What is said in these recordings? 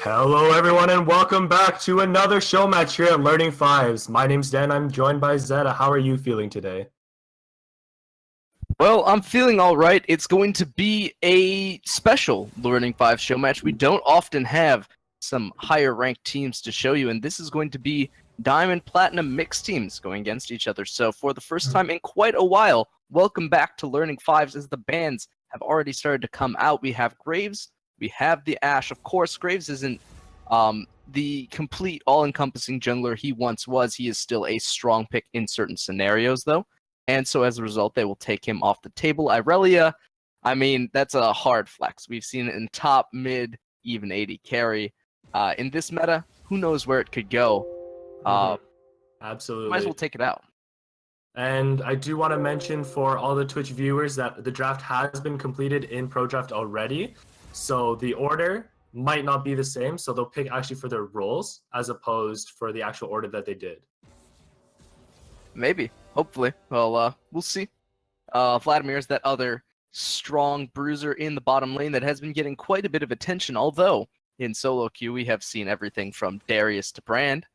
Hello everyone and welcome back to another Showmatch here at Learning Fives. My name's Dan, I'm joined by Zeta. How are you feeling today? Well, I'm feeling alright. It's going to be a special Learning 5 Showmatch. We don't often have some higher ranked teams to show you, and this is going to be Diamond Platinum mixed teams going against each other. So for the first time in quite a while, welcome back to Learning Fives as the bands have already started to come out. We have Graves, we have the Ash. Of course, Graves isn't the complete all-encompassing jungler he once was. He is still a strong pick in certain scenarios, though. And so as a result, they will take him off the table. Irelia, I mean, that's a hard flex. We've seen it in top, mid, even 80 carry. In this meta, who knows where it could go. Absolutely. Might as well take it out. And I do want to mention for all the Twitch viewers that the draft has been completed in ProDraft already. So the order might not be the same. So they'll pick actually for their roles as opposed for the actual order that they did. Maybe. Hopefully. Well, we'll see. Vladimir is that other strong bruiser in the bottom lane that has been getting quite a bit of attention, although in solo queue we have seen everything from Darius to Brand.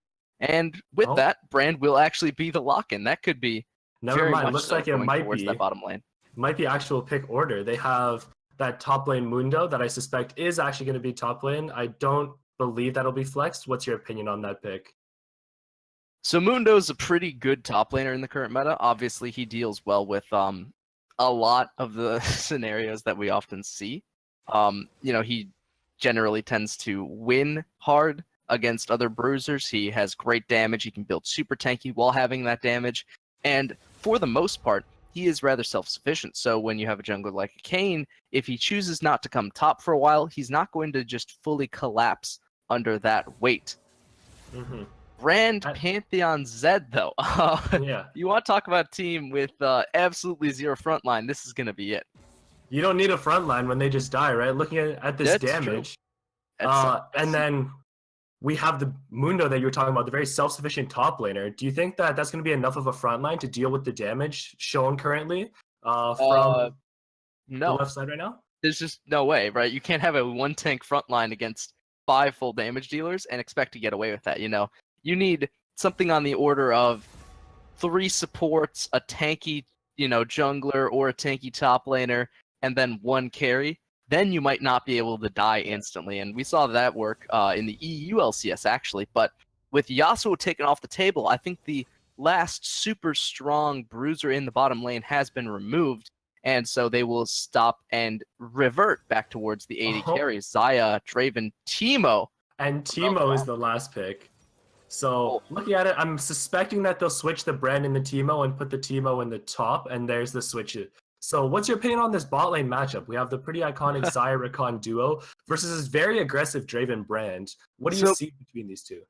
And with Oh, that, Brand will actually be the lock-in. That could be never very mind. much Looks so like it going towards that bottom lane. might be actual pick order. They have that top lane Mundo that I suspect is actually going to be top lane. I don't believe that'll be flexed. What's your opinion on that pick? So Mundo's a pretty good top laner in the current meta. Obviously, he deals well with a lot of the scenarios that we often see. He generally tends to win hard against other bruisers. He has great damage. He can build super tanky while having that damage. And for the most part, he is rather self-sufficient. So when you have a jungler like a Kayn, if he chooses not to come top for a while, he's not going to just fully collapse under that weight. Mm-hmm. Brand Pantheon Zed, though. Yeah. You want to talk about a team with absolutely zero frontline, this is going to be it. You don't need a front line when they just die, right? Looking at this That's damage. That's And then we have the Mundo that you were talking about, the very self-sufficient top laner. Do you think that that's going to be enough of a front line to deal with the damage shown currently from the no. left side right now? There's just no way, right? You can't have a one tank front line against 5 full damage dealers and expect to get away with that, You need something on the order of 3 supports, a tanky, jungler or a tanky top laner, and then 1 carry. Then you might not be able to die instantly. And we saw that work in the EU LCS, actually. But with Yasuo taken off the table, I think the last super strong bruiser in the bottom lane has been removed. And so they will stop and revert back towards the 80 carries. Xayah, Draven, Teemo. And Teemo is the last pick. So looking at it, I'm suspecting that they'll switch the Brand in the Teemo and put the Teemo in the top, and there's the switch. So what's your opinion on this bot lane matchup? We have the pretty iconic Xayah Rakan duo versus this very aggressive Draven Brand. What do you see between these two?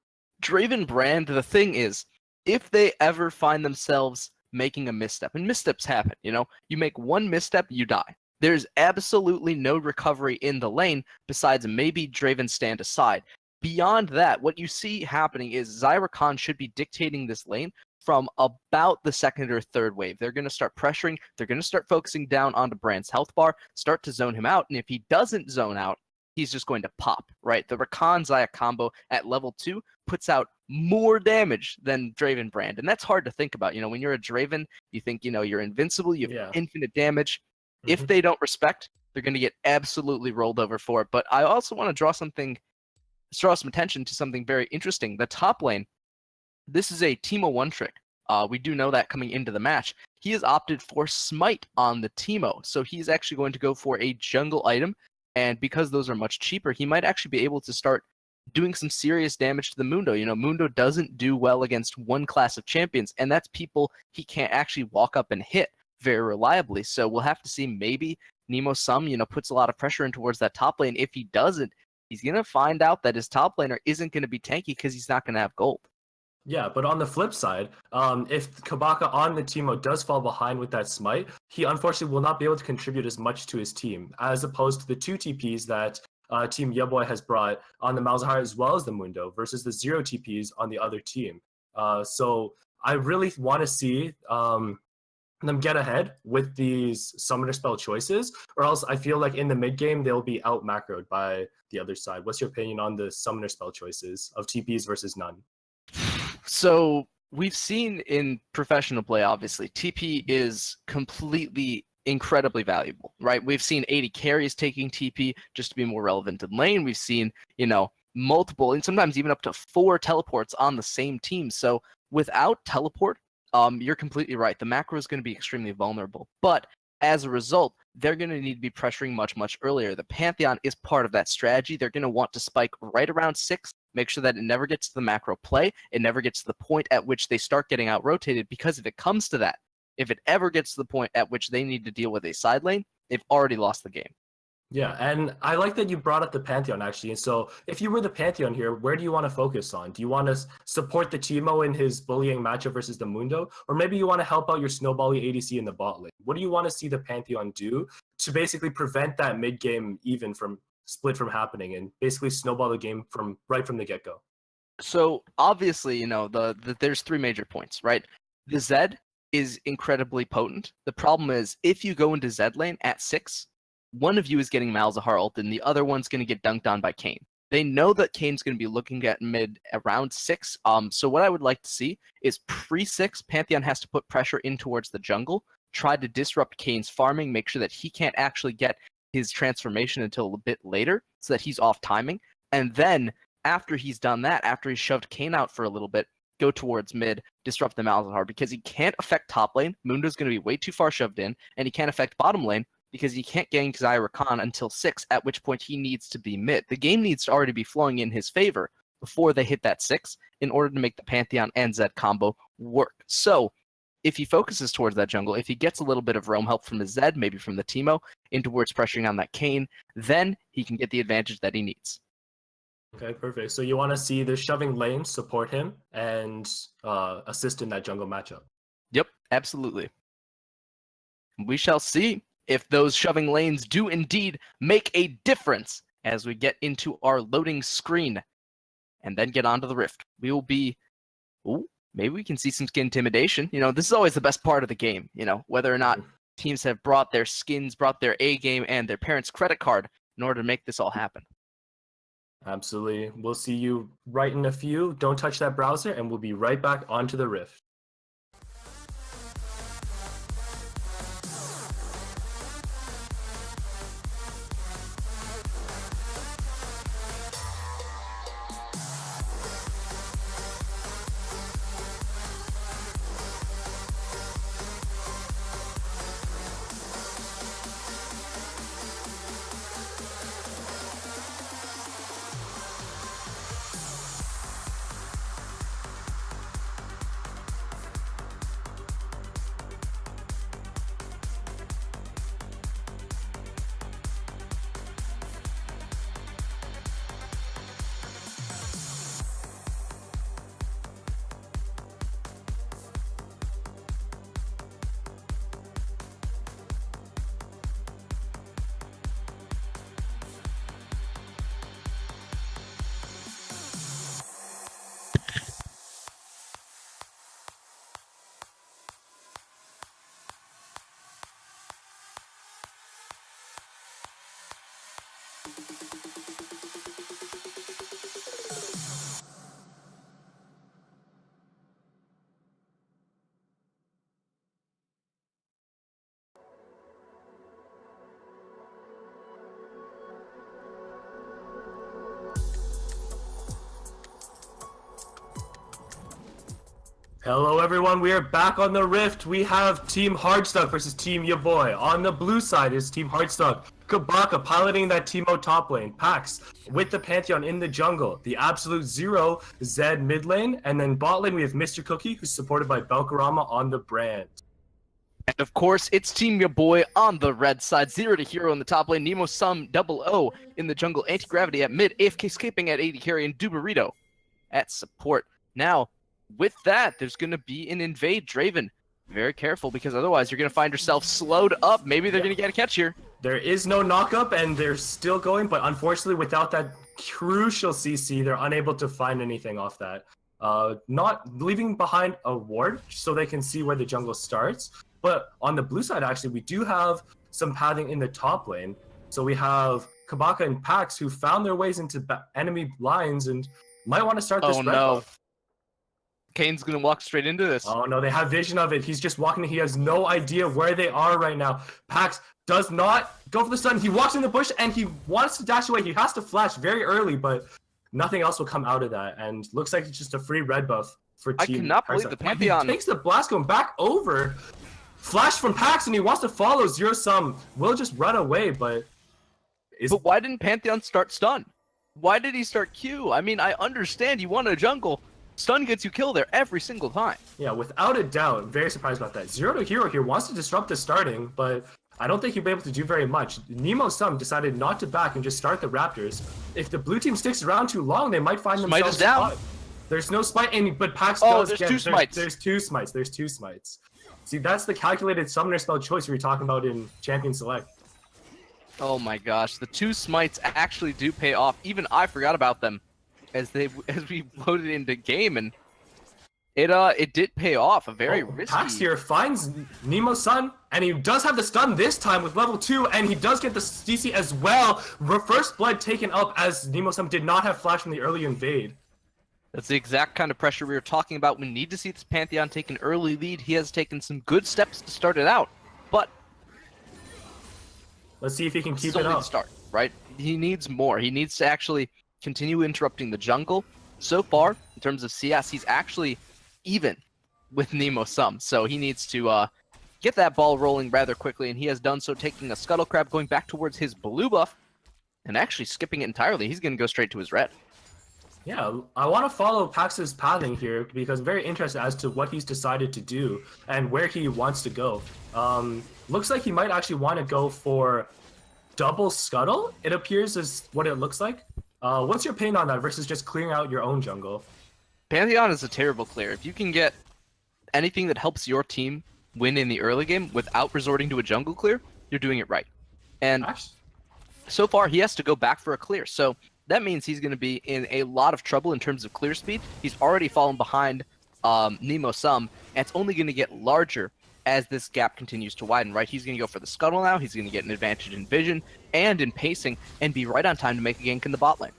Draven Brand, the thing is, if they ever find themselves making a misstep, and missteps happen, you make one misstep, you die. There's absolutely no recovery in the lane besides maybe Draven stand aside. Beyond that, what you see happening is Xayah Rakan should be dictating this lane from about the second or third wave. They're going to start pressuring. They're going to start focusing down onto Brand's health bar, start to zone him out. And if he doesn't zone out, he's just going to pop, right? The Rakan Xayah combo at level 2 puts out more damage than Draven Brand. And that's hard to think about. When you're a Draven, you think, you're invincible, you have infinite damage. Mm-hmm. If they don't respect, they're going to get absolutely rolled over for it. But I also want to draw some attention to something very interesting. The top lane, this is a Teemo 1 trick. We do know that coming into the match. He has opted for Smite on the Teemo, so he's actually going to go for a jungle item, and because those are much cheaper, he might actually be able to start doing some serious damage to the Mundo. Mundo doesn't do well against one class of champions, and that's people he can't actually walk up and hit very reliably, so we'll have to see. Maybe Nemo Sum, puts a lot of pressure in towards that top lane. If he doesn't, he's going to find out that his top laner isn't going to be tanky because he's not going to have gold. Yeah, but on the flip side, if Kabaka on the Teemo does fall behind with that smite, he unfortunately will not be able to contribute as much to his team, as opposed to the 2 TPs that Team-Yaboi has brought on the Malzahar as well as the Mundo, versus the 0 TPs on the other team. So I really want to see them get ahead with these summoner spell choices, or else I feel like in the mid game they'll be out macroed by the other side. What's your opinion on the summoner spell choices of TPs versus none? So we've seen in professional play, obviously, TP is completely incredibly valuable, right? We've seen 80 carries taking TP just to be more relevant in lane. We've seen, multiple and sometimes even up to 4 teleports on the same team. So without teleport, you're completely right. The macro is going to be extremely vulnerable. But as a result, they're going to need to be pressuring much, much earlier. The Pantheon is part of that strategy. They're going to want to spike right around 6, make sure that it never gets to the macro play. It never gets to the point at which they start getting out-rotated, because if it comes to that, if it ever gets to the point at which they need to deal with a side lane, they've already lost the game. Yeah, and I like that you brought up the Pantheon, actually. And so if you were the Pantheon here, where do you want to focus on? Do you want to support the Teemo in his bullying matchup versus the Mundo? Or maybe you want to help out your snowbally ADC in the bot lane? What do you want to see the Pantheon do to basically prevent that mid-game even from split from happening and basically snowball the game from right from the get-go? So obviously, there's 3 major points, right? The Zed is incredibly potent. The problem is if you go into Zed lane at 6, one of you is getting Malzahar ult and the other one's going to get dunked on by Kayn. They know that Kane's going to be looking at mid around 6. So what I would like to see is pre-6, Pantheon has to put pressure in towards the jungle, try to disrupt Kane's farming, make sure that he can't actually get his transformation until a bit later so that he's off timing. And then after he's done that, after he's shoved Kane out for a little bit, go towards mid, disrupt the Malzahar, because he can't affect top lane. Mundo's going to be way too far shoved in, and he can't affect bottom lane because he can't gain Xayah Rakan until 6, at which point he needs to be mid. The game needs to already be flowing in his favor before they hit that 6 in order to make the Pantheon and Zed combo work. So if he focuses towards that jungle, if he gets a little bit of roam help from the Zed, maybe from the Teemo, in towards pressuring on that Kane, then he can get the advantage that he needs. Okay, perfect. So you want to see the shoving lane support him and assist in that jungle matchup. Yep, absolutely. We shall see if those shoving lanes do indeed make a difference as we get into our loading screen and then get onto the Rift. We will be... Ooh, maybe we can see some skin intimidation. You know, this is always the best part of the game, you know, whether or not teams have brought their skins, brought their A game and their parents' credit card in order to make this all happen. Absolutely. We'll see you right in a few. Don't touch that browser, and we'll be right back onto the Rift. Hello everyone, we are back on the Rift. We have Team Hardstuck versus Team-Yaboi. On the blue side is Team Hardstuck. Kabaka piloting that Teemo top lane. Pax with the Pantheon in the jungle. The Absolute Zero, Zed mid lane. And then bot lane we have Mr. Cookie, who's supported by Belkarama on the brand. And of course, it's Team-Yaboi on the red side. 0 to hero in the top lane. Nemo Sum double O in the jungle. Anti-gravity at mid. AFK skipping at 80 carry. And Dubarito at support. Now, with that, there's going to be an invade Draven. Very careful, because otherwise you're going to find yourself slowed up. Maybe they're going to get a catch here. There is no knock-up, and they're still going, but unfortunately, without that crucial CC, they're unable to find anything off that. Not leaving behind a ward, so they can see where the jungle starts. But on the blue side, actually, we do have some pathing in the top lane. So we have Kabaka and Pax, who found their ways into enemy lines and might want to start this red buff. Kane's going to walk straight into this. Oh, no, they have vision of it. He's just walking. He has no idea where they are right now. Pax does not go for the stun. He walks in the bush, and he wants to dash away. He has to flash very early, but nothing else will come out of that. And looks like it's just a free red buff for Team. I cannot believe the Pantheon. He takes the blast going back over. Flash from Pax, and he wants to follow. Zero Sum will just run away, but... But why didn't Pantheon start stun? Why did he start Q? I mean, I understand you want a jungle. Stun gets you killed there every single time. Yeah, without a doubt. Very surprised about that. 0 to hero here wants to disrupt the starting, but I don't think he'll be able to do very much. Nemo Sum decided not to back and just start the Raptors. If the blue team sticks around too long, they might find Smite themselves is down. caught. There's no smite, but Pax does there's get... two smites. There's two smites. There's two smites. See, that's the calculated summoner spell choice we were talking about in Champion Select. Oh my gosh, the 2 smites actually do pay off. Even I forgot about them as we loaded into game, and It did pay off. A very risky. Pax here finds Nemo's Sun, and he does have the stun this time with level 2, and he does get the CC as well. First blood taken up as Nemo's Sun did not have flash from the early invade. That's the exact kind of pressure we were talking about. We need to see this Pantheon take an early lead. He has taken some good steps to start it out, but let's see if he can keep it up. Start, right? He needs more. He needs to actually continue interrupting the jungle. So far, in terms of CS, he's actually even with Nemo Sum, so he needs to get that ball rolling rather quickly, and he has done so, taking a Scuttle Crab, going back towards his blue buff, and actually skipping it entirely. He's going to go straight to his red. Yeah, I want to follow Pax's pathing here because I'm very interested as to what he's decided to do and where he wants to go. Looks like he might actually want to go for double Scuttle, it appears is what it looks like. What's your opinion on that versus just clearing out your own jungle? Pantheon is a terrible clear. If you can get anything that helps your team win in the early game without resorting to a jungle clear, you're doing it right. And so far, he has to go back for a clear. So that means he's going to be in a lot of trouble in terms of clear speed. He's already fallen behind Nemo Sum, and it's only going to get larger as this gap continues to widen, right? He's going to go for the Scuttle now. He's going to get an advantage in vision and in pacing and be right on time to make a gank in the bot lane.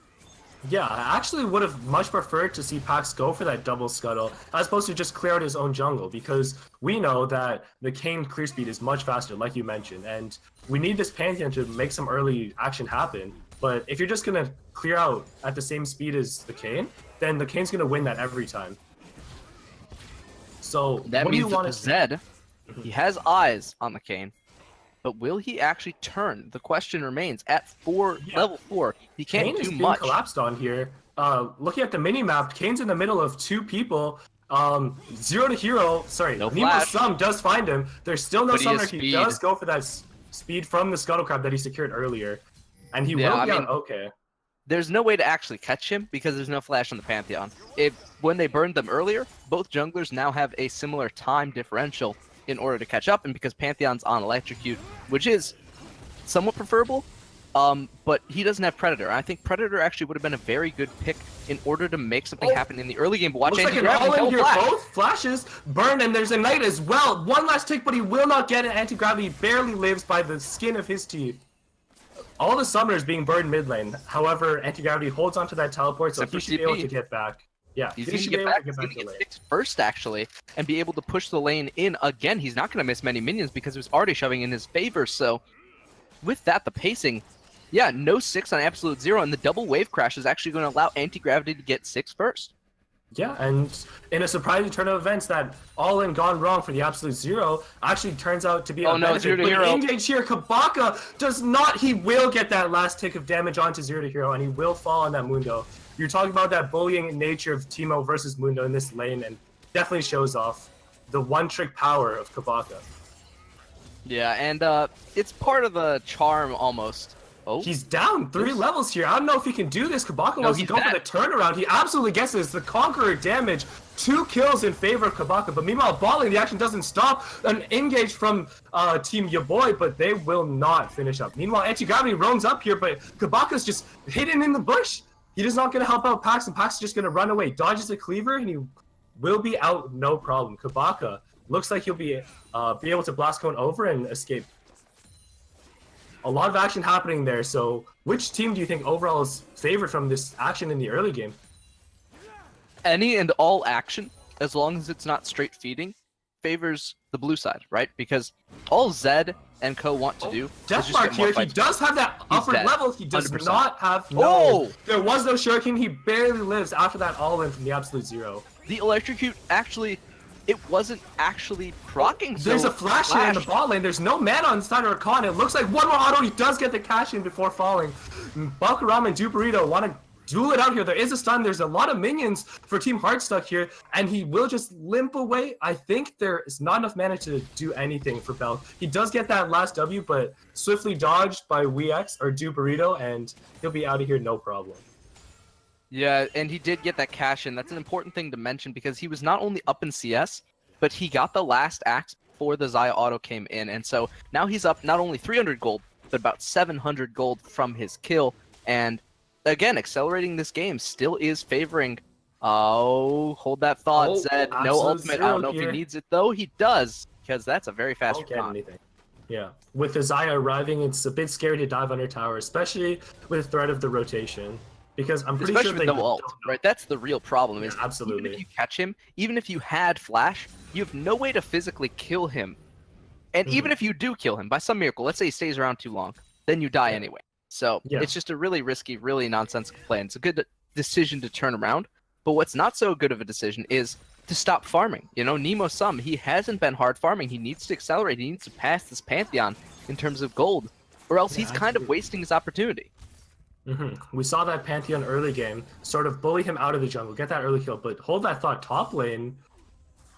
Yeah, I actually would have much preferred to see Pax go for that double Scuttle as opposed to just clear out his own jungle, because we know that the Kayn clear speed is much faster, like you mentioned, and we need this Pantheon to make some early action happen. But if you're just going to clear out at the same speed as the Kayn, then the Kayn's going to win that every time. So that what means do you want to Zed, he has eyes on the Kayn, but will he actually turn? The question remains. At level 4, he can't Kayn do is being much. Collapsed on here. Looking at the mini-map, Kayn's in the middle of 2 people. Zero to hero, sorry, No Nemo flash. Sum does find him. There's still no But he summoner. has He speed. does go for that speed from the Scuttle Crab that he secured earlier. And he will be out, okay. There's no way to actually catch him because there's no flash on the Pantheon. When they burned them earlier, both junglers now have a similar time differential in order to catch up, and because Pantheon's on Electrocute, which is somewhat preferable, but he doesn't have Predator. I think Predator actually would have been a very good pick in order to make something happen in the early game. But watch Looks like an all-in here. Both flashes burn, and there's a Knight as well. One last tick, but he will not get it. Anti-gravity barely lives by the skin of his teeth. All the summoners being burned mid lane. However, anti-gravity holds onto that teleport, so he should be able to get back. Yeah, he's going to get back. He's going to get fixed first, actually, and be able to push the lane in again. He's not going to miss many minions because he was already shoving in his favor. So, with that, the pacing, yeah, no 6 on Absolute Zero, and the double wave crash is actually going to allow anti-gravity to get 6 first. Yeah, and in a surprising turn of events, that all-in gone wrong for the Absolute Zero actually turns out to be a benefit. Zero to hero. Engage here, Kabaka does not. He will get that last tick of damage onto Zero to Hero, and he will fall on that Mundo. You're talking about that bullying nature of Teemo versus Mundo in this lane, and definitely shows off the one-trick power of Kabaka. Yeah, and it's part of the charm almost. Oh, he's down 3 levels here. I don't know if he can do this. Kabaka wants to go for the turnaround. He absolutely gets this. The Conqueror damage. 2 kills in favor of Kabaka. But meanwhile, balling, the action doesn't stop. An engage from Team-Yaboi, but they will not finish up. Meanwhile, Anti-Gravity roams up here, but Kabaka's just hidden in the bush. He is not going to help out Pax, and Pax is just going to run away. Dodges a cleaver, and he will be out no problem. Kabaka looks like he'll be able to blast cone over and escape. A lot of action happening there, so which team do you think overall is favored from this action in the early game? Any and all action, as long as it's not straight feeding, favors the blue side, right? Because all Zed and Co want to do is just Deathmark get more here, he does have that upper level, he does 100%. not have, there was no Shuriken, he barely lives after that all-in from the Absolute Zero. The Electrocute actually, it wasn't actually proccing. There's a flash here in the bot lane. There's no mana on side of Rakan. It looks like one more auto. He does get the cash in before falling. Bakurama and Duperito want to duel it out here. There is a stun. There's a lot of minions for Team Hardstuck here, and he will just limp away. I think there is not enough mana to do anything for Bell. He does get that last W, but swiftly dodged by WeX or Duperito, and he'll be out of here no problem. Yeah, and he did get that cash in. That's an important thing to mention because he was not only up in CS, but he got the last axe before the Xayah auto came in. And so now he's up not only 300 gold, but about 700 gold from his kill. And again, accelerating this game still is favoring Oh, hold that thought, Oh, Zed. No absolute ultimate. I don't zero know if he here. needs it, though. He does, because that's a very fast Don't get recon. anything. Yeah. With the Zaya arriving, it's a bit scary to dive under tower, especially with threat of the rotation. Because I'm pretty sure Especially with they no don't ult, know. right? That's the real problem, Yeah, is even if absolutely. you catch him, even if you had flash, you have no way to physically kill him. And even if you do kill him, by some miracle, let's say he stays around too long, then you die Yeah. anyway. So Yeah. it's just a really risky, really nonsensical play. And it's a good decision to turn around. But what's not so good of a decision is to stop farming. You know, Nemo Sum, he hasn't been hard farming. He needs to accelerate. He needs to pass this Pantheon in terms of gold, or else Yeah, he's kind of absolutely. wasting his opportunity. We saw that Pantheon early game sort of bully him out of the jungle, get that early kill, but hold that thought top lane.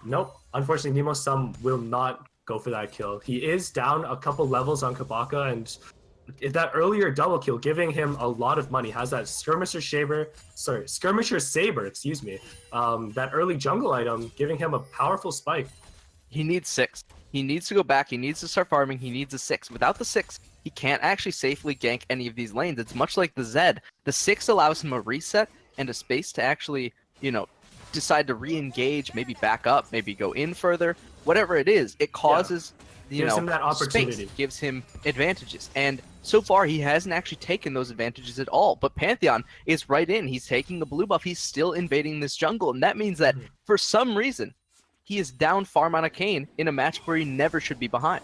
Nope. Unfortunately, Nemo Sum will not go for that kill. He is down a couple levels on Kabaka, and that earlier double kill giving him a lot of money. Has that Skirmisher Saber, excuse me. That early jungle item giving him a powerful spike. He needs 6. He needs to go back. He needs to start farming. He needs a 6. Without the 6, he can't actually safely gank any of these lanes. It's much like the Zed. The 6 allows him a reset and a space to actually, decide to re-engage, maybe back up, maybe go in further. Whatever it is, it causes, Gives him that opportunity. space, gives him advantages. And so far, he hasn't actually taken those advantages at all. But Pantheon is right in. He's taking the blue buff. He's still invading this jungle. And that means that, for some reason, he is down farm on a Kayn in a match where he never should be behind.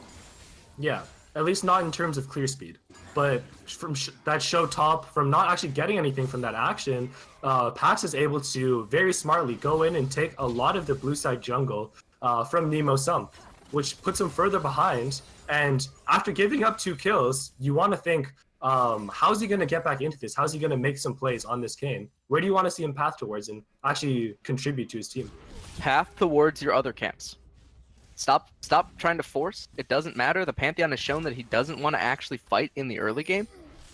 Yeah, at least not in terms of clear speed. But from that show top, from not actually getting anything from that action, Pax is able to very smartly go in and take a lot of the blue side jungle from Nemo Sum, which puts him further behind. And after giving up 2 kills, you want to think, how's he going to get back into this? How's he going to make some plays on this Kayn? Where do you want to see him path towards and actually contribute to his team? Path towards your other camps. Stop trying to force. It doesn't matter. The Pantheon has shown that he doesn't want to actually fight in the early game.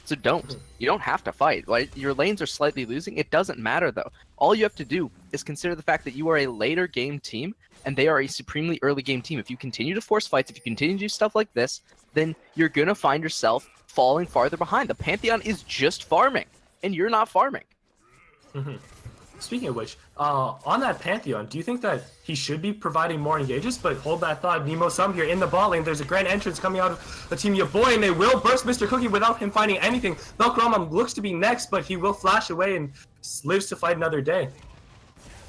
So don't. You don't have to fight. Right? Your lanes are slightly losing. It doesn't matter, though. All you have to do is consider the fact that you are a later game team, and they are a supremely early game team. If you continue to force fights, if you continue to do stuff like this, then you're going to find yourself falling farther behind. The Pantheon is just farming, and you're not farming. Speaking of which, on that Pantheon, do you think that he should be providing more engages? But hold that thought, Nemo Sum here in the bot lane. There's a grand entrance coming out of the Team-Yaboi, and they will burst Mr. Cookie without him finding anything. Velcroma looks to be next, but he will flash away and lives to fight another day.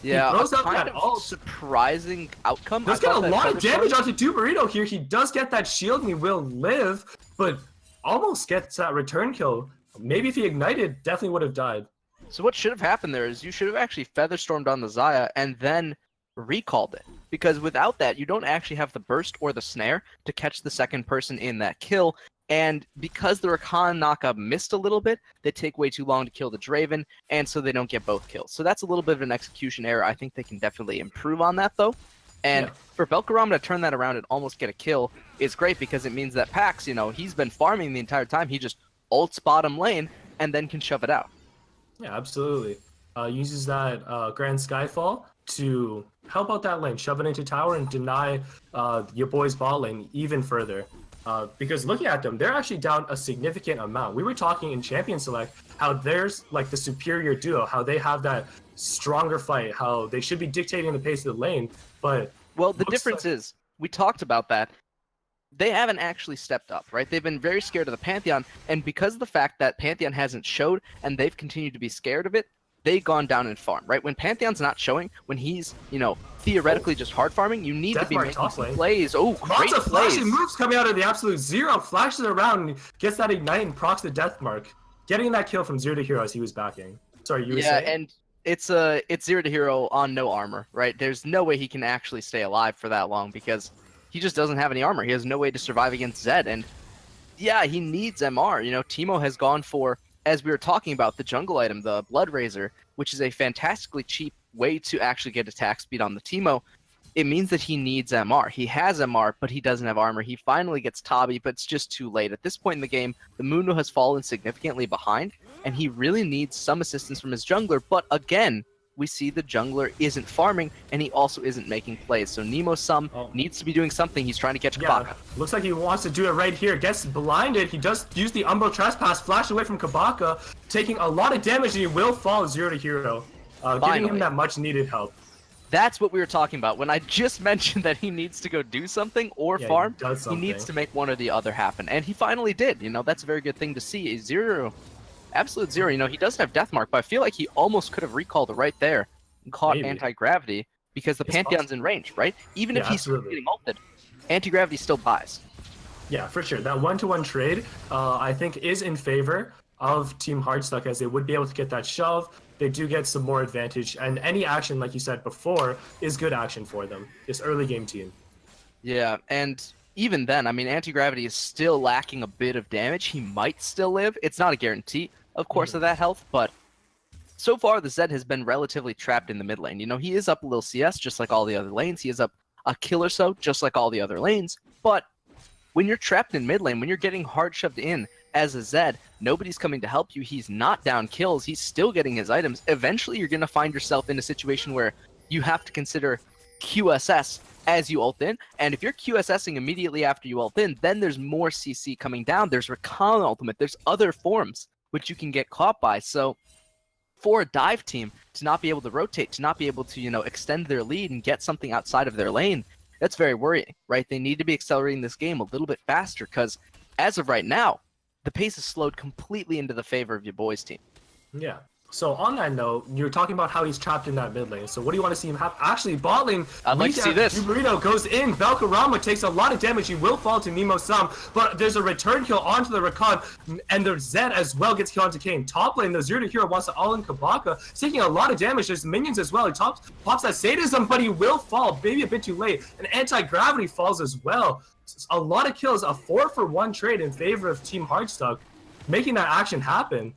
Yeah, he throws a out kind that of ult. surprising outcome. Does get a lot of damage onto Duberito here. He does get that shield and he will live, but almost gets that return kill. Maybe if he ignited, definitely would have died. So what should have happened there is you should have actually Featherstormed on the Zaya and then recalled it. Because without that, you don't actually have the burst or the snare to catch the second person in that kill. And because the Rakan knockup missed a little bit, they take way too long to kill the Draven, and so they don't get both kills. So that's a little bit of an execution error. I think they can definitely improve on that, though. And for Velcroma to turn that around and almost get a kill is great because it means that Pax, he's been farming the entire time. He just ults bottom lane and then can shove it out. Yeah, absolutely. Uses that Grand Skyfall to help out that lane, shove it into tower and deny your boy's bot lane even further. Because looking at them, they're actually down a significant amount. We were talking in Champion Select how there's like the superior duo, how they have that stronger fight, how they should be dictating the pace of the lane. But well, the difference is we talked about that. They haven't actually stepped up, right? They've been very scared of the Pantheon, and because of the fact that Pantheon hasn't showed and they've continued to be scared of it, they've gone down in farm, right? When Pantheon's not showing, when he's, theoretically just hard farming, you need to be making some plays. Oh, great lots of plays. flashing moves coming out of the absolute zero, flashes around and gets that ignite and procs the death mark. Getting that kill from Zero to Hero as he was backing. Sorry, you were saying? Yeah, and it's 0 to Hero on no armor, right? There's no way he can actually stay alive for that long because he just doesn't have any armor. He has no way to survive against Zed. And yeah, he needs MR. Teemo has gone for, as we were talking about, the jungle item, the Blood Razor, which is a fantastically cheap way to actually get attack speed on the Teemo. It means that he needs MR. He has MR, but he doesn't have armor. He finally gets Tabi, but it's just too late. At this point in the game, the Mundo has fallen significantly behind, and he really needs some assistance from his jungler. But again, we see the jungler isn't farming, and he also isn't making plays. So Nemo Sum needs to be doing something. He's trying to catch Kabaka. Looks like he wants to do it right here. Gets blinded. He does use the Umbro Trespass, flash away from Kabaka, taking a lot of damage, and he will fall 0 to Hero. giving him Finally. that much needed help. That's what we were talking about. When I just mentioned that he needs to go do something or Yeah, farm, he does he something. needs to make one or the other happen. And he finally did. You know, that's a very good thing to see. A zero, absolute zero. You know, he doesn't have Death Mark, but I feel like he almost could have recalled it right there and caught Maybe. anti-gravity because the It's Pantheon's possible. in range, right? Even if Yeah, he's absolutely. getting ulted, anti-gravity still buys. Yeah, for sure. That one-to-one trade, I think, is in favor of Team Hardstuck, as they would be able to get that shove. They do get some more advantage, and any action, like you said before, is good action for them. This early game team. Yeah, and even then, I mean, anti-gravity is still lacking a bit of damage. He might still live. It's not a guarantee, of course, of that health, but so far the Zed has been relatively trapped in the mid lane. You know, he is up a little CS just like all the other lanes. He is up a kill or so just like all the other lanes, but when you're trapped in mid lane, when you're getting hard shoved in as a Zed, nobody's coming to help you. He's not down kills. He's still getting his items. Eventually, you're going to find yourself in a situation where you have to consider QSS as you ult in. And if you're QSSing immediately after you ult in, then there's more CC coming down. There's Recon ultimate. There's other forms which you can get caught by. So for a dive team to not be able to rotate, to not be able to, you know, extend their lead and get something outside of their lane, that's very worrying, right? They need to be accelerating this game a little bit faster because as of right now, the pace is slowed completely into the favor of your boys' team. Yeah. So on that note, you're talking about how he's trapped in that mid lane. So what do you want to see him have? Actually, bot lane, I'd like to see this. Burrito goes in. Valkyramma takes a lot of damage. He will fall to Nemo some, but there's a return kill onto the Rakan, and the Zed as well gets killed onto Kane. Top lane, the Zero to Hero wants to all in Kabaka. He's taking a lot of damage. There's minions as well. He pops that sadism, but he will fall. Maybe a bit too late. And anti-gravity falls as well. A lot of kills. A 4-for-1 trade in favor of Team Hardstuck, making that action happen.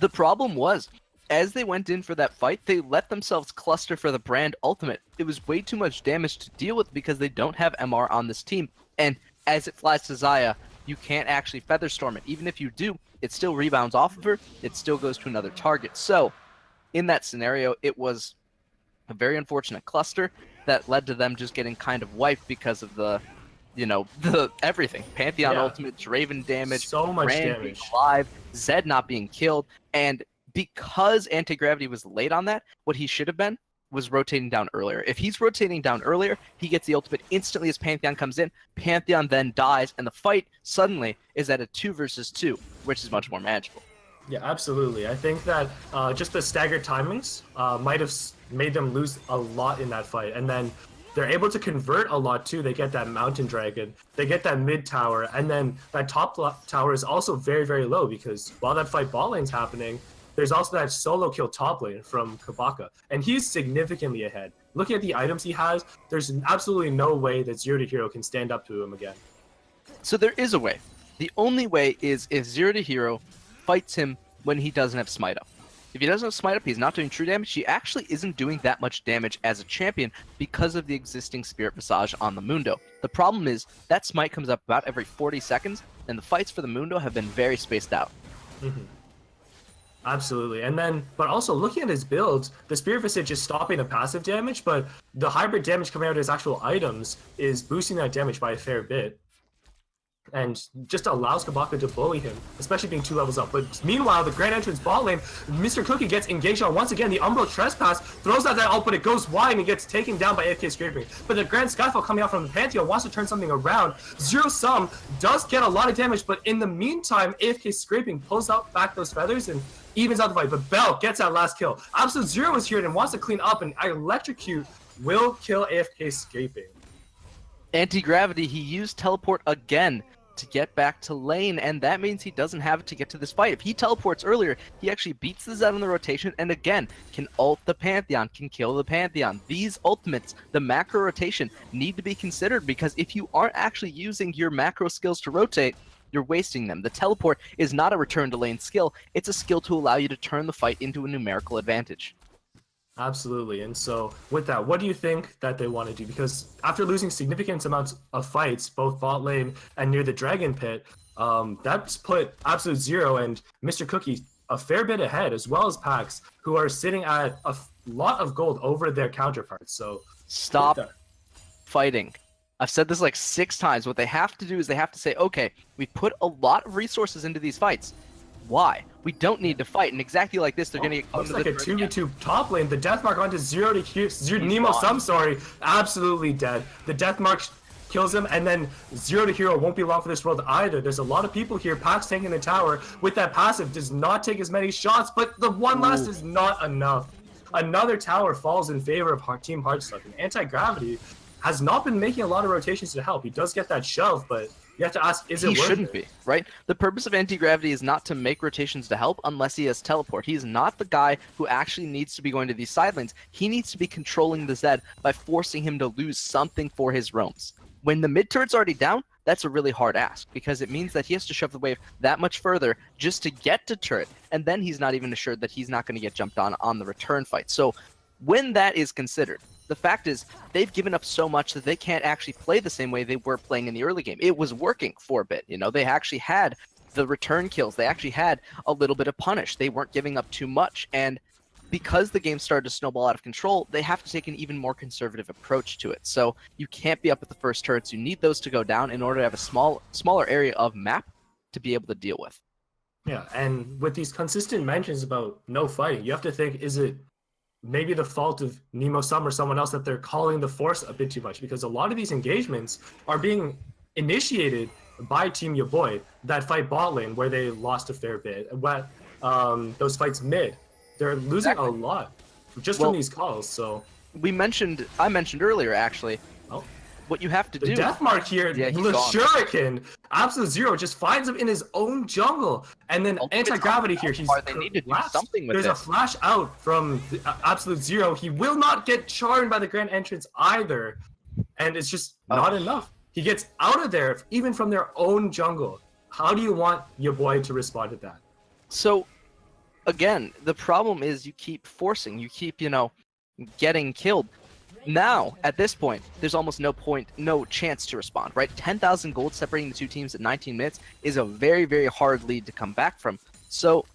The problem was, as they went in for that fight, they let themselves cluster for the Brand Ultimate. It was way too much damage to deal with because they don't have MR on this team. And as it flies to Xayah, you can't actually Featherstorm it. Even if you do, it still rebounds off of her. It still goes to another target. So, in that scenario, it was a very unfortunate cluster that led to them just getting kind of wiped because of the, you know, the everything. Pantheon ultimate, Draven damage, so much Brand damage, being alive, Zed not being killed, and because anti-gravity was late on that, what he should have been was rotating down earlier. If he's rotating down earlier, he gets the ultimate instantly as Pantheon comes in. Pantheon then dies, and the fight suddenly is at a 2 versus 2, which is much more manageable. Yeah, absolutely. I think that just the staggered timings might have made them lose a lot in that fight. And then they're able to convert a lot too. They get that mountain dragon, they get that mid tower, and then that top tower is also very, very low because while that fight bot lane's happening, there's also that solo kill top lane from Kabaka, and he's significantly ahead. Looking at the items he has, there's absolutely no way that Zero to Hero can stand up to him again. So there is a way. The only way is if Zero to Hero fights him when he doesn't have Smite Up. If he doesn't have Smite Up, he's not doing true damage. He actually isn't doing that much damage as a champion because of the existing Spirit Visage on the Mundo. The problem is that Smite comes up about every 40 seconds, and the fights for the Mundo have been very spaced out. Mm-hmm. Absolutely. And then, but also looking at his builds, the Spirit Visage is stopping the passive damage, but the hybrid damage coming out of his actual items is boosting that damage by a fair bit. And just allows Kabaka to bully him, especially being 2 levels up. But meanwhile, the Grand Entrance bot lane, Mr. Cookie gets engaged on once again. The Umbral Trespass throws out that ult, but it goes wide and he gets taken down by AFK Scraping. But the Grand Skyfall coming out from the Pantheon wants to turn something around. Zero Sum does get a lot of damage, but in the meantime, AFK Scraping pulls out back those feathers and evens out the fight. But Bell gets that last kill. Absolute Zero is here and wants to clean up, and Electrocute will kill AFK Scraping. Anti-gravity, he used teleport again to get back to lane, and that means he doesn't have it to get to this fight. If he teleports earlier, he actually beats the Zed on the rotation, and again, can ult the Pantheon, can kill the Pantheon. These ultimates, the macro rotation, need to be considered, because if you aren't actually using your macro skills to rotate, you're wasting them. The teleport is not a return to lane skill, it's a skill to allow you to turn the fight into a numerical advantage. Absolutely. And so with that, what do you think that they want to do? Because after losing significant amounts of fights, both bot lane and near the Dragon Pit, that's put Absolute Zero and Mr. Cookie a fair bit ahead, as well as Pax, who are sitting at a lot of gold over their counterparts. So stop fighting. I've said this like 6 times. What they have to do is they have to say, okay, we put a lot of resources into these fights. Why? We don't need to fight, and exactly like this, they're gonna get Looks into like the a turn again. 2v2 top lane. The death mark onto Zero to Nemo gone. Sum, sorry, absolutely dead. The death mark kills him, and then Zero to Hero won't be long for this world either. There's a lot of people here. Pax tanking the tower with that passive does not take as many shots, but the one last is not enough. Another tower falls in favor of Team Hardstuck, and Anti-Gravity has not been making a lot of rotations to help. He does get that shove, but you have to ask, is it worth it? He shouldn't be, right? The purpose of anti-gravity is not to make rotations to help unless he has teleport. He is not the guy who actually needs to be going to these side lanes. He needs to be controlling the Zed by forcing him to lose something for his roams. When the mid turret's already down, that's a really hard ask, because it means that he has to shove the wave that much further just to get to turret, and then he's not even assured that he's not going to get jumped on the return fight. So when that is considered, the fact is they've given up so much that they can't actually play the same way they were playing in the early game. It was working for a bit, you know, they actually had the return kills, they actually had a little bit of punish, they weren't giving up too much, and because the game started to snowball out of control, they have to take an even more conservative approach to it. So you can't be up at the first turrets, you need those to go down in order to have a smaller area of map to be able to deal with. Yeah, and with these consistent mentions about no fighting, you have to think, is it maybe the fault of Nemo Sum or someone else that they're calling the force a bit too much? Because a lot of these engagements are being initiated by Team-Yaboi that fight bot lane where they lost a fair bit. What those fights mid, they're losing a lot just from these calls. So I mentioned earlier actually. What you have to do. The death mark here, the Shuriken, Absolute Zero just finds him in his own jungle, and then anti-gravity here. He's they need to do something with There's a flash out from Absolute Zero. He will not get charmed by the Grand Entrance either, and it's just not enough. He gets out of there, even from their own jungle. How do you want your boy to respond to that? So, again, the problem is you keep forcing, you keep, getting killed. Now, at this point, there's almost no chance to respond, right? 10,000 gold separating the two teams at 19 minutes is a very, very hard lead to come back from. So,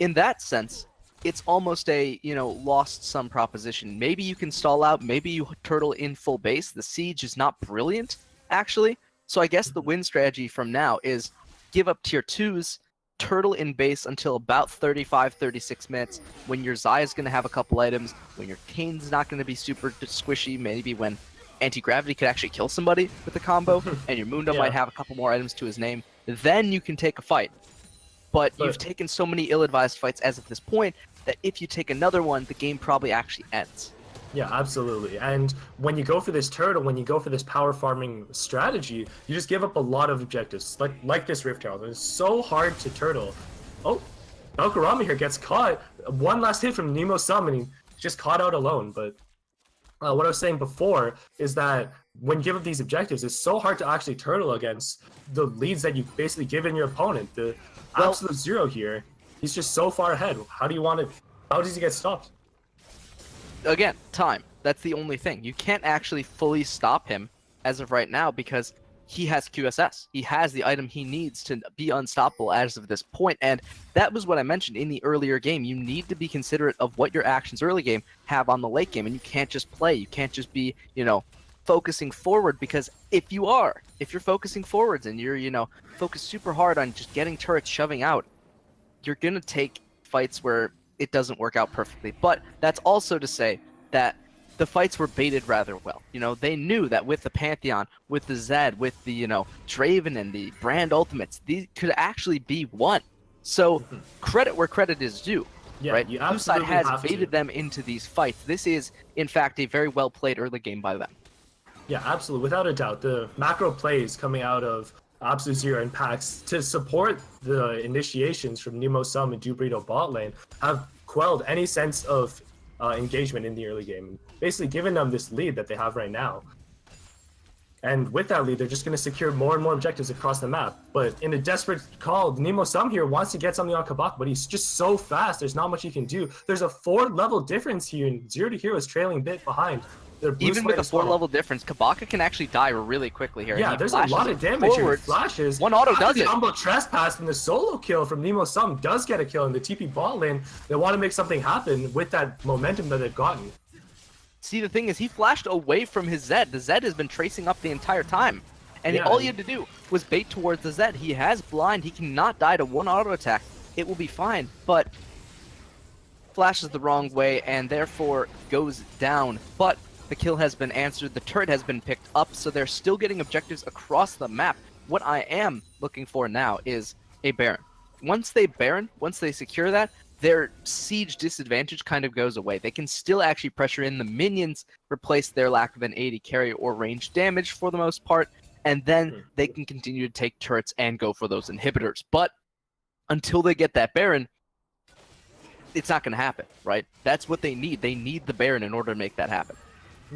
in that sense, it's almost a, lost sum proposition. Maybe you can stall out, maybe you turtle in full base. The siege is not brilliant, actually. So I guess the win strategy from now is give up tier 2s, turtle in base until about 35-36 minutes, when your Zai is going to have a couple items, when your Kane's not going to be super squishy, maybe when anti-gravity could actually kill somebody with the combo, and your Mundo might have a couple more items to his name, then you can take a fight. But you've taken so many ill-advised fights as of this point that if you take another one, the game probably actually ends. Yeah, absolutely. And when you go for this turtle, when you go for this power farming strategy, you just give up a lot of objectives, like this Rift Herald. It's so hard to turtle. Oh, Valkyramma here gets caught. One last hit from Nemo Sum, and he just caught out alone. But what I was saying before is that when you give up these objectives, it's so hard to actually turtle against the leads that you've basically given your opponent. The Absolute Zero here, he's just so far ahead. How does he get stopped? Again, time. That's the only thing. You can't actually fully stop him as of right now because he has QSS. He has the item he needs to be unstoppable as of this point, and that was what I mentioned in the earlier game. You need to be considerate of what your actions early game have on the late game, and you can't just play. You can't just be, focusing forward, because if you're focusing forwards and you're, focused super hard on just getting turrets shoving out, you're going to take fights where it doesn't work out perfectly. But that's also to say that the fights were baited rather well. They knew that with the Pantheon, with the Zed, with the, Draven and the Brand Ultimates, these could actually be won. So credit where credit is due, right? Blue side has baited them into these fights. This is, in fact, a very well played early game by them. Yeah, absolutely. Without a doubt. The macro plays coming out of Absolute Zero and Pax to support the initiations from Nemo Sum and Dubrito bot lane have quelled any sense of engagement in the early game, basically giving them this lead that they have right now. And with that lead, they're just going to secure more and more objectives across the map. But in a desperate call, Nemo Sum here wants to get something on Kabak, but he's just so fast, there's not much he can do. There's a 4-level difference here, and Zero to Hero is trailing a bit behind. Even with a 4-level difference, Kabaka can actually die really quickly here. Yeah, there's a lot of damage here. Flashes. One auto does it. The Humble Trespass and the solo kill from Nemo Sum does get a kill in the TP bot lane. They want to make something happen with that momentum that they've gotten. See, the thing is, he flashed away from his Zed. The Zed has been tracing up the entire time. And all he had to do was bait towards the Zed. He has blind. He cannot die to one auto attack. it will be fine, but flashes the wrong way and therefore goes down. But the kill has been answered, the turret has been picked up, so they're still getting objectives across the map. What I am looking for now is a Baron. Once they secure that, their siege disadvantage kind of goes away. They can still actually pressure in the minions, replace their lack of an AD carry or range damage for the most part, and then they can continue to take turrets and go for those inhibitors. But until they get that Baron, it's not going to happen, right? That's what they need. They need the Baron in order to make that happen.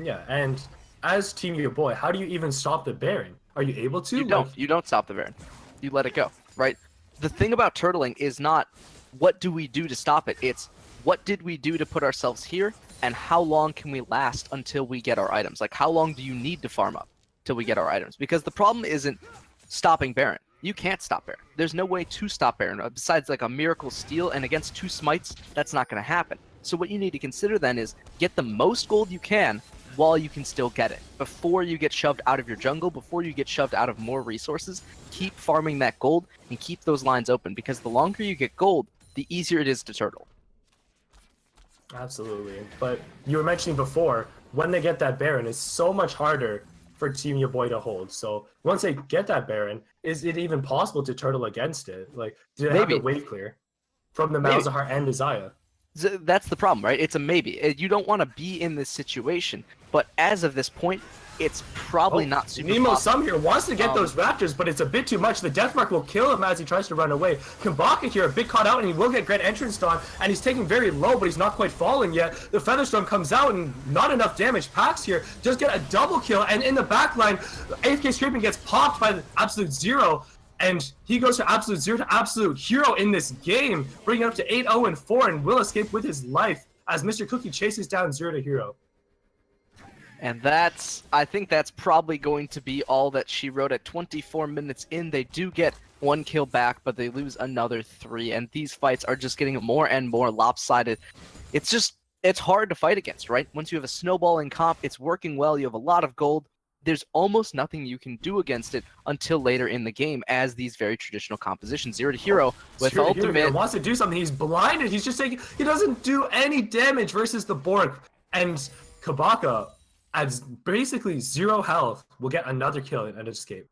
Yeah, and as Team-Yaboi, how do you even stop the Baron? Are you able to? You don't. You don't stop the Baron. You let it go, right? The thing about turtling is not what do we do to stop it. It's what did we do to put ourselves here, and how long can we last until we get our items? Like, how long do you need to farm up till we get our items? Because the problem isn't stopping Baron. You can't stop Baron. There's no way to stop Baron besides like a miracle steal, and against 2 smites, that's not going to happen. So what you need to consider then is get the most gold you can while you can still get it. Before you get shoved out of your jungle, before you get shoved out of more resources, keep farming that gold and keep those lines open, because the longer you get gold, the easier it is to turtle. Absolutely. But you were mentioning before, when they get that Baron, it's so much harder for Team-Yaboi to hold. So once they get that Baron, is it even possible to turtle against it? Like, do they have the wave clear from the Malzahar and Desire? That's the problem, right? It's a maybe. You don't want to be in this situation, but as of this point, it's probably not super Nemo possible. Sum here wants to get those Raptors, but it's a bit too much. The Deathmark will kill him as he tries to run away. Kabaka here, a bit caught out, and he will get Great Entrance on, and he's taking very low, but he's not quite falling yet. The Featherstorm comes out, and not enough damage. Pax here just get a double kill, and in the backline, AFK Scraping gets popped by the Absolute Zero, and he goes to Absolute Zero to Absolute Hero in this game, bringing it up to 8-0-4, and will escape with his life as Mr. Cookie chases down Zero to Hero. And I think that's probably going to be all that she wrote at 24 minutes in. They do get 1 kill back, but they lose another 3, and these fights are just getting more and more lopsided. It's hard to fight against, right? Once you have a snowballing comp, it's working well, you have a lot of gold, there's almost nothing you can do against it until later in the game as these very traditional compositions. Zero to Hero with ultimate wants to do something. He's blinded. He's just taking. He doesn't do any damage versus the Borg. And Kabaka, at basically 0 health, will get another kill and escape.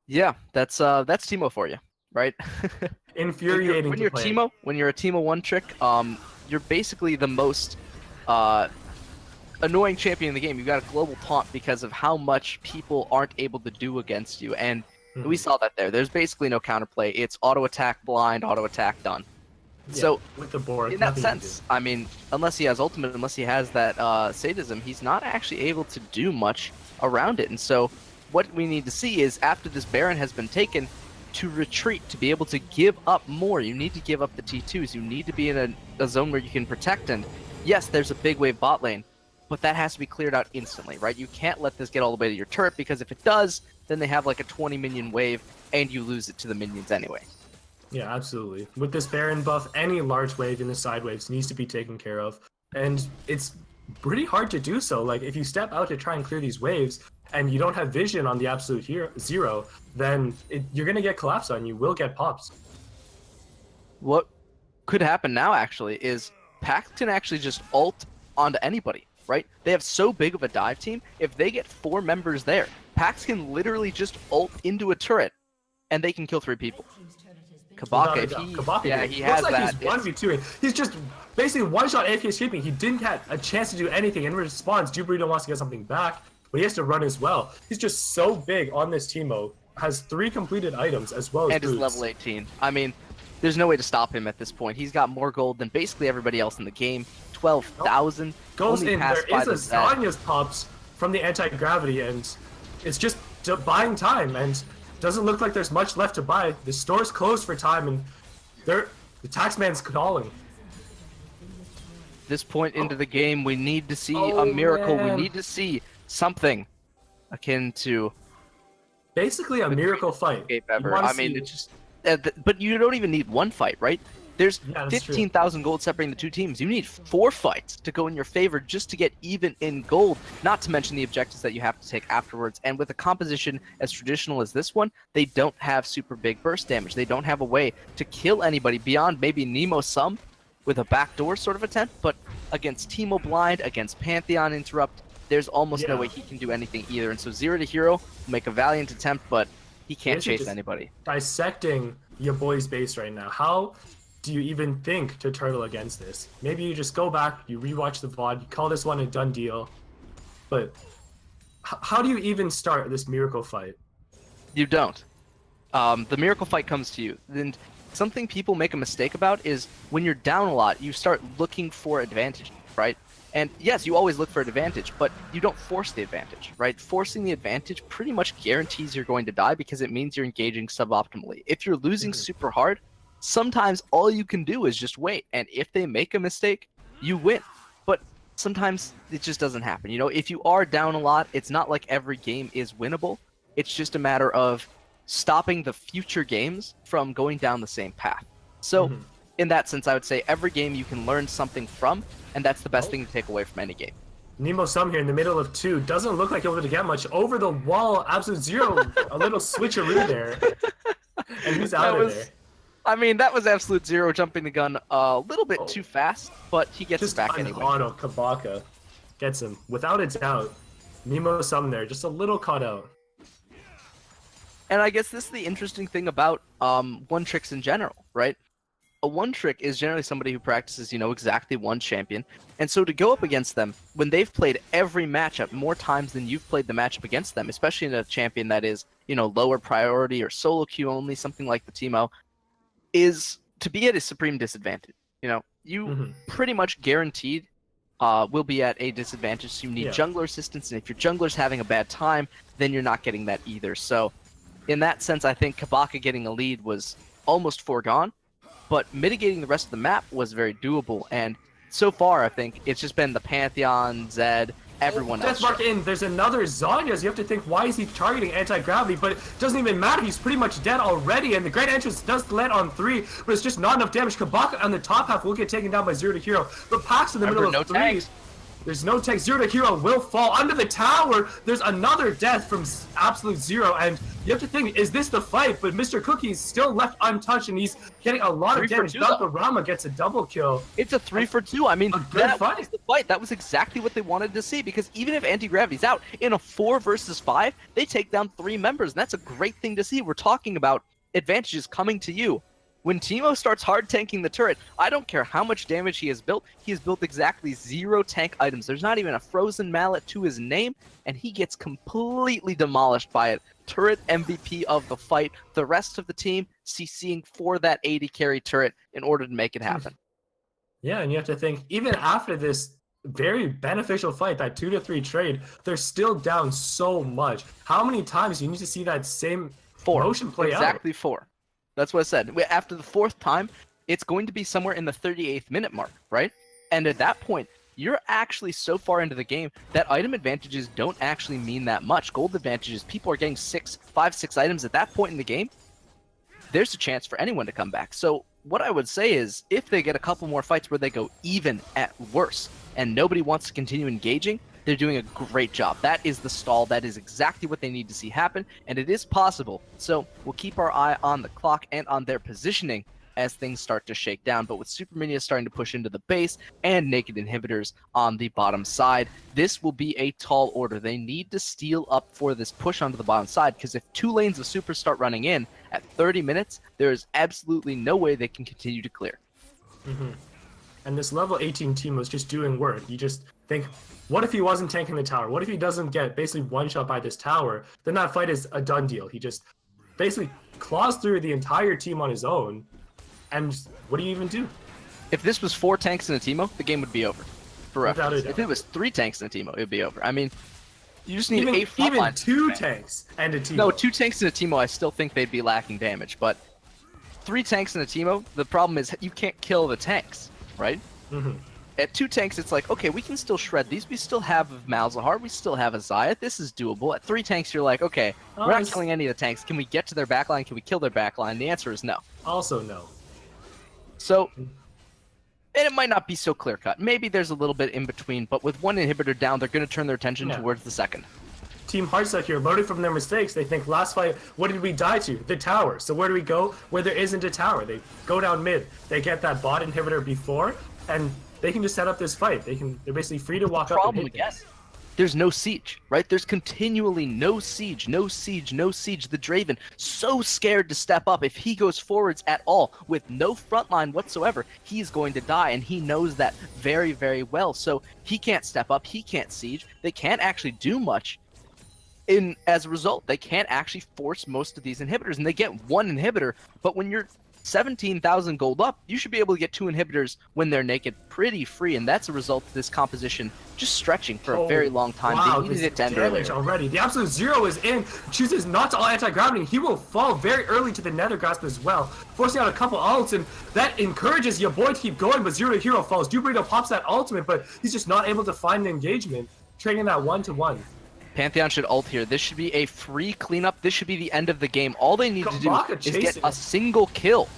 Yeah, that's Teemo for you, right? Infuriating. When you're Teemo, when you're a Teemo 1 trick, you're basically the most annoying champion in the game. You got a global taunt because of how much people aren't able to do against you, and we saw that there. There's basically no counterplay. It's auto attack blind, auto attack done. Yeah, so with the Borg, in that sense, I mean, unless he has ultimate, unless he has that sadism, he's not actually able to do much around it. And so what we need to see is after this Baron has been taken, to retreat, to be able to give up more. You need to give up the T2s. You need to be in a zone where you can protect. And yes, there's a big wave bot lane, but that has to be cleared out instantly, right? You can't let this get all the way to your turret, because if it does, then they have like a 20 minion wave and you lose it to the minions anyway. Yeah, absolutely. With this Baron buff, any large wave in the side waves needs to be taken care of. And it's pretty hard to do so. Like, if you step out to try and clear these waves and you don't have vision on the Absolute Zero, then you're going to get collapsed on. You will get pops. What could happen now, actually, is Pax can actually just ult onto anybody, right? They have so big of a dive team. If they get 4 members there, Pax can literally just ult into a turret and they can kill 3 people. Kabaka, if he has looks like that. He's 1v2ing. He's just basically one-shot AFK escaping. He didn't get a chance to do anything. In response, Juburito wants to get something back, but he has to run as well. He's just so big on this Teemo. Has 3 completed items as well as and is level 18. I mean, there's no way to stop him at this point. He's got more gold than basically everybody else in the game. 12,000. Goes in. There is a Zanya's pops from the anti-gravity, and it's just buying time. And doesn't look like there's much left to buy. The store's closed for time, and the taxman's calling. This point into the game, we need to see a miracle. Man. We need to see something akin to basically a miracle fight. Ever. I mean, it's just, but you don't even need one fight, right? There's Yeah, that's true. 15,000 gold separating the two teams. You need 4 fights to go in your favor just to get even in gold, not to mention the objectives that you have to take afterwards. And with a composition as traditional as this one, they don't have super big burst damage. They don't have a way to kill anybody beyond maybe Nemo Sum with a backdoor sort of attempt, but against Teemo Blind, against Pantheon Interrupt, there's almost no way he can do anything either. And so Zero to Hero will make a valiant attempt, but he can't chase anybody. Dissecting Yaboi's base right now. How do you even think to turtle against this? Maybe you just go back, you rewatch the VOD, you call this one a done deal. But how do you even start this miracle fight? You don't. The miracle fight comes to you. And something people make a mistake about is when you're down a lot, you start looking for advantage, right? And yes, you always look for an advantage, but you don't force the advantage, right? Forcing the advantage pretty much guarantees you're going to die because it means you're engaging suboptimally. If you're losing super hard, sometimes all you can do is just wait. And if they make a mistake, you win. But sometimes it just doesn't happen. You know, if you are down a lot, it's not like every game is winnable. It's just a matter of stopping the future games from going down the same path. So in that sense, I would say every game you can learn something from, and that's the best thing to take away from any game. Nemo Sum here in the middle of 2 doesn't look like he'll be able to get much over the wall. Absolute Zero, a little switcheroo there, and he's out of there. I mean, that was Absolute Zero jumping the gun a little bit too fast, but he gets it back anyway. Auto Kabaka gets him without a doubt. Nemo Sum there, just a little caught out. And I guess this is the interesting thing about one tricks in general, right? A one trick is generally somebody who practices, you know, exactly one champion. And so to go up against them, when they've played every matchup more times than you've played the matchup against them, especially in a champion that is, you know, lower priority or solo queue only, something like the Teemo, is to be at a supreme disadvantage. You know, you pretty much guaranteed will be at a disadvantage. So you need jungler assistance, and if your jungler's having a bad time, then you're not getting that either. So in that sense, I think Kabaka getting a lead was almost foregone, but mitigating the rest of the map was very doable. And so far, I think it's just been the Pantheon, Zed, everyone else. Death Mark in. There's another Zhonya's. You have to think, why is he targeting anti-gravity? But it doesn't even matter. He's pretty much dead already. And the Great Entrance does land on 3, but it's just not enough damage. Kabaka on the top half will get taken down by Zero to Hero. But Pax in the middle of 3. Tanks. There's no tank. Zero to Hero will fall under the tower. There's another death from Absolute Zero, and you have to think, is this the fight? But Mr. Cookie is still left untouched, and he's getting a lot of damage. Rama gets a double kill. It's a 3 for 2. I mean, that fight. was the fight. That was exactly what they wanted to see, because even if anti-gravity's out, in a 4 versus 5, they take down 3 members, and that's a great thing to see. We're talking about advantages coming to you. When Teemo starts hard tanking the turret, I don't care how much damage he has built exactly 0 tank items. There's not even a frozen mallet to his name, and he gets completely demolished by it. Turret MVP of the fight. The rest of the team CCing for that 80 carry turret in order to make it happen. Yeah, and you have to think, even after this very beneficial fight, that 2-3 trade, they're still down so much. How many times do you need to see that same motion play out? Exactly 4. That's what I said. After the 4th time, it's going to be somewhere in the 38th minute mark, right? And at that point, you're actually so far into the game that item advantages don't actually mean that much. Gold advantages, people are getting 5, 6 items at that point in the game. There's a chance for anyone to come back. So what I would say is, if they get a couple more fights where they go even at worst, and nobody wants to continue engaging, they're doing a great job. That is the stall. That is exactly what they need to see happen, and it is possible. So we'll keep our eye on the clock and on their positioning as things start to shake down. But with Super Minions starting to push into the base and Naked Inhibitors on the bottom side, this will be a tall order. They need to steal up for this push onto the bottom side, because if 2 lanes of Super start running in at 30 minutes, there is absolutely no way they can continue to clear. And this level 18 team was just doing work. You just think, what if he wasn't tanking the tower? What if he doesn't get basically one-shot by this tower? Then that fight is a done deal. He just basically claws through the entire team on his own. And what do you even do? If this was 4 tanks in a Teemo, the game would be over. For reference. If it was 3 tanks in a Teemo, it would be over. I mean, you just need even 2 tanks and a Teemo. No, 2 tanks in a Teemo, I still think they'd be lacking damage. But 3 tanks in a Teemo, the problem is you can't kill the tanks, right? At 2 tanks, it's like, okay, we can still shred these. We still have Malzahar. We still have a Xayah. This is doable. At 3 tanks, you're like, okay, we're not killing any of the tanks. Can we get to their backline? Can we kill their backline? The answer is no. Also no. So, and it might not be so clear-cut. Maybe there's a little bit in between, but with one inhibitor down, they're going to turn their attention towards the second. Team Hardstuck here, learning from their mistakes. They think last fight, what did we die to? The tower. So where do we go? Where there isn't a tower. They go down mid. They get that bot inhibitor before, and they can just set up this fight. They're basically free to walk up and hit again, there's no siege, right? There's continually no siege, no siege, no siege. The Draven, so scared to step up. If he goes forwards at all with no front line whatsoever, he's going to die, and he knows that very, very well. So he can't step up, he can't siege. They can't actually do much. As a result, they can't actually force most of these inhibitors, and they get one inhibitor, but when you're 17,000 gold up, you should be able to get 2 inhibitors when they're naked pretty free, and that's a result of this composition just stretching for a very long time. Wow, they needed it to end damage earlier. already. The Absolute Zero is in, chooses not to all anti-gravity. He will fall very early to the Nether Grasp as well, forcing out a couple ults, and that encourages Yaboi to keep going, but Zero to Hero falls. Dubrito pops that ultimate, but he's just not able to find an engagement, trading that 1-to-1. Pantheon should ult here. This should be a free cleanup. This should be the end of the game. All they need to do is get a single kill.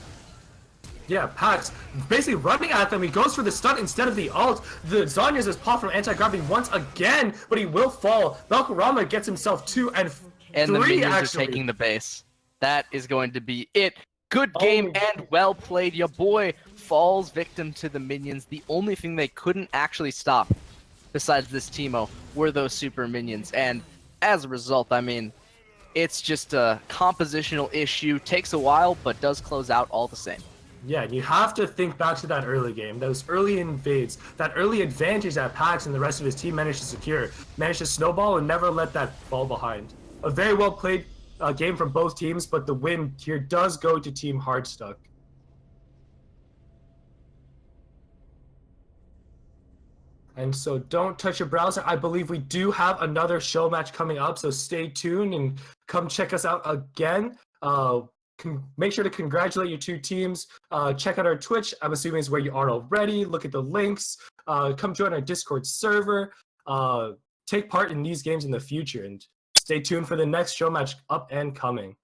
Yeah, Pax basically running at them. He goes for the stun instead of the ult. The Zhonya's is popped from anti-gravity once again, but he will fall. Valkyrama gets himself 2 and 3, and the minions actually. Are taking the base. That is going to be it. Good game and well played. Yaboi falls victim to the minions. The only thing they couldn't actually stop, besides this Teemo, were those super minions. And as a result, I mean, it's just a compositional issue. Takes a while, but does close out all the same. Yeah, you have to think back to that early game, those early invades, that early advantage that Pax and the rest of his team managed to secure, managed to snowball and never let that fall behind. A very well played game from both teams, but the win here does go to Team Hardstuck. And so don't touch your browser. I believe we do have another show match coming up, so stay tuned and come check us out again. Make sure to congratulate your 2 teams. Check out our Twitch. I'm assuming is where you are already. Look at the links. Come join our Discord server. Take part in these games in the future, and stay tuned for the next show match up and coming.